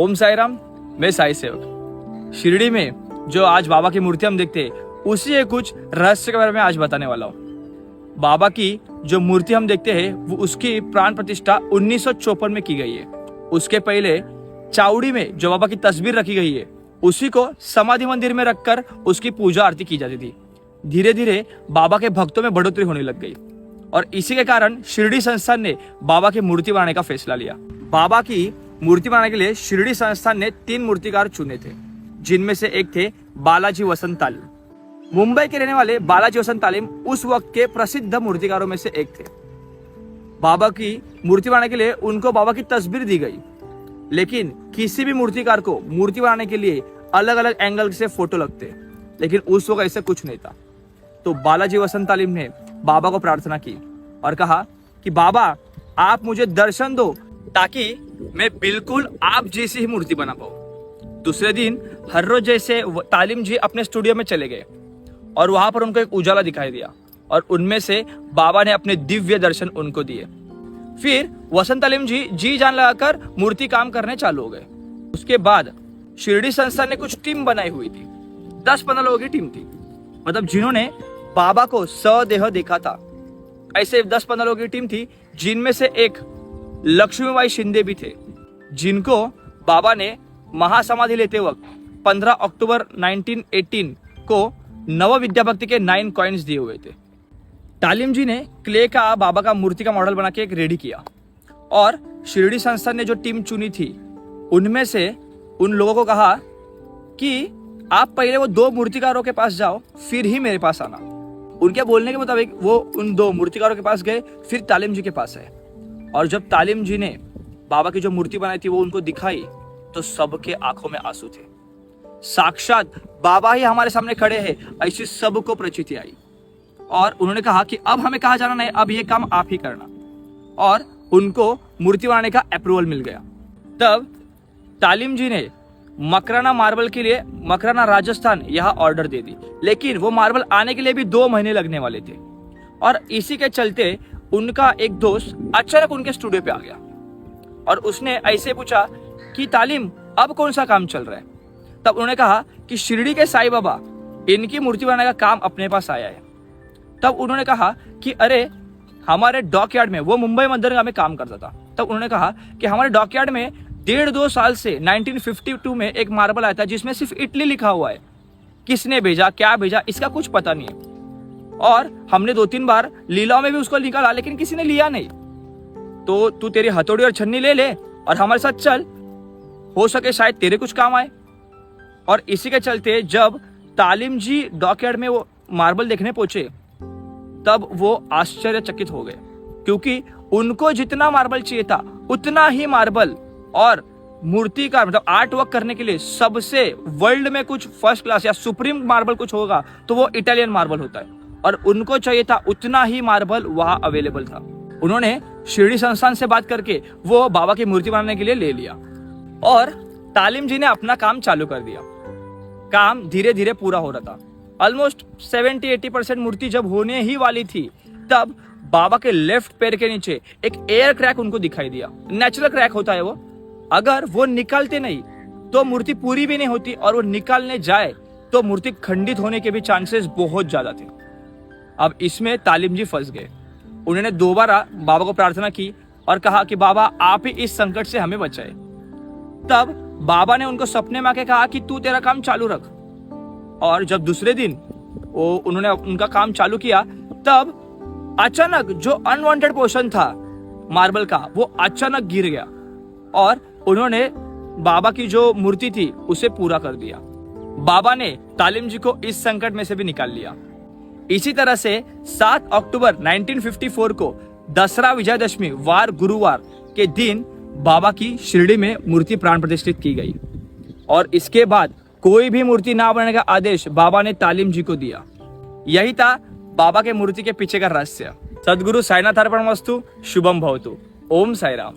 ओम साई राम। मैं साई सेवक। शिरडी में जो आज बाबा की मूर्ति हम देखते हैं, उसी के कुछ रहस्य के बारे में आज बताने वाला हूँ। बाबा की जो मूर्ति हम देखते हैं वो उसकी प्राण प्रतिष्ठा 1954 में की गई है। उसके पहले चावड़ी में जो बाबा की तस्वीर रखी गई है, उसी को समाधि मंदिर में रखकर उसकी पूजा आरती की जाती थी। धीरे धीरे बाबा के भक्तों में बढ़ोतरी होने लग गई और इसी के कारण शिरडी संस्थान ने बाबा की मूर्ति बनाने का फैसला लिया। बाबा की मूर्ति बनाने के लिए शिरडी संस्थान ने 3 मूर्तिकार चुने थे, जिनमें से एक थे बालाजी वसंत तालीम। मुंबई के रहने वाले बालाजी वसंत तालीम उस वक्त के प्रसिद्ध मूर्तिकारों में से एक थे। बाबा की मूर्ति बनाने के लिए उनको बाबा की तस्वीर दी गई, लेकिन किसी भी मूर्तिकार को मूर्ति बनाने के लिए अलग अलग एंगल से फोटो लगते, लेकिन उस वक्त ऐसा कुछ नहीं था। तो बालाजी वसंत तालीम ने बाबा को प्रार्थना की और कहा कि बाबा आप मुझे दर्शन दो ताकि मैं बिल्कुल आप जैसी ही मूर्ति बना पाऊं। दूसरे दिन हर रोज जैसे तालीम जी अपने स्टूडियो में चले गए और वहां पर उनको एक उजाला दिखाई दिया और उनमें से बाबा ने अपने दिव्य दर्शन उनको दिए। फिर वसंत तालीम जी जान लगाकर मूर्ति काम करने चालू हो गए। उसके बाद शिरडी संस्थान ने कुछ टीम बनाई हुई थी। 10-15 लोगों की टीम थी, मतलब जिन्होंने बाबा को सदेह देखा था। ऐसे 10-15 लोगों की टीम थी, जिनमें से एक लक्ष्मीबाई शिंदे भी थे, जिनको बाबा ने महासमाधि लेते वक्त 15 अक्टूबर 1918 को नव विद्या भक्ति के 9 कॉइन्स दिए हुए थे। तालीम जी ने क्ले का बाबा का मूर्ति का मॉडल बना के एक रेडी किया और शिरडी संस्थान ने जो टीम चुनी थी, उनमें से उन लोगों को कहा कि आप पहले वो 2 मूर्तिकारों के पास जाओ, फिर ही मेरे पास आना। उनके बोलने के मुताबिक वो उन 2 मूर्तिकारों के पास गए, फिर तालीम जी के पास आए और जब तालीम जी ने बाबा की जो मूर्ति बनाई थी वो उनको दिखाई तो सबके आंखों में आंसू थे। साक्षात बाबा ही हमारे सामने खड़े हैं, ऐसी सबको प्रचिति आई और उन्होंने कहा कि अब हमें कहाँ जाना नहीं, अब ये काम आप ही करना, और उनको मूर्ति बनाने का अप्रूवल मिल गया। तब तालीम जी ने मकराना मार्बल के लिए मकराना राजस्थान यहाँ ऑर्डर दे दी, लेकिन वो मार्बल आने के लिए भी 2 महीने लगने वाले थे और इसी के चलते उनका एक दोस्त अचानक उनके स्टूडियो पे आ गया और उसने ऐसे पूछा कि तालीम अब कौन सा काम चल रहा है। तब उन्होंने कहा कि शिरडी के साईं बाबा इनकी मूर्ति बनाने का काम अपने पास आया है। तब उन्होंने कहा कि अरे हमारे डॉकयार्ड में, वो मुंबई बंदरगाह में काम करता था, तब उन्होंने कहा कि हमारे डॉकयार्ड में 1.5-2 साल से 1952 में एक मार्बल आया था जिसमें सिर्फ इटली लिखा हुआ है। किसने भेजा, क्या भेजा, इसका कुछ पता नहीं है और हमने 2-3 बार लीलाओं में भी उसको निकाला, लेकिन किसी ने लिया नहीं। तो तू तेरी हथौड़ी और छन्नी ले ले और हमारे साथ चल, हो सके शायद तेरे कुछ काम आए। और इसी के चलते जब तालीम जी डॉकयार्ड में वो मार्बल देखने पहुंचे, तब वो आश्चर्यचकित हो गए, क्योंकि उनको जितना मार्बल चाहिए था उतना ही मार्बल और मूर्ति का मतलब आर्ट वर्क करने के लिए सबसे वर्ल्ड में कुछ फर्स्ट क्लास या सुप्रीम मार्बल कुछ होगा तो वो इटालियन मार्बल होता है, और उनको चाहिए था उतना ही मार्बल वहां अवेलेबल था। उन्होंने शिरडी संस्थान से बात करके वो बाबा की मूर्ति बनाने के लिए ले लिया और तालीम जी ने अपना काम चालू कर दिया। काम धीरे धीरे पूरा हो रहा था। ऑलमोस्ट 70-80% मूर्ति जब होने ही वाली थी, तब बाबा के लेफ्ट पैर के नीचे एक एयर क्रैक उनको दिखाई दिया। नेचुरल क्रैक होता है वो, अगर वो निकालते नहीं तो मूर्ति पूरी भी नहीं होती, और वो निकालने जाए तो मूर्ति खंडित होने के भी चांसेस बहुत ज्यादा थे। अब इसमें तालीम जी फंस गए। उन्होंने दोबारा बाबा को प्रार्थना की और कहा कि बाबा आप ही इस संकट से हमें बचाए। तब बाबा ने उनको सपने में आके कहा कि तू तेरा काम चालू रख, और जब दूसरे दिन उन्होंने उनका काम चालू किया, तब अचानक जो अनवांटेड पोर्शन था मार्बल का वो अचानक गिर गया और उन्होंने बाबा की जो मूर्ति थी उसे पूरा कर दिया। बाबा ने तालीम जी को इस संकट में से भी निकाल लिया। इसी तरह से 7 अक्टूबर 1954 को दसरा विजयदशमी वार गुरुवार के दिन बाबा की शिरडी में मूर्ति प्राण प्रतिष्ठित की गई और इसके बाद कोई भी मूर्ति ना बनाने का आदेश बाबा ने तालीम जी को दिया। यही था बाबा के मूर्ति के पीछे का रहस्य। सद्गुरु साईनाथ अर्पणमस्तु। शुभम भवतु। ओम साई राम।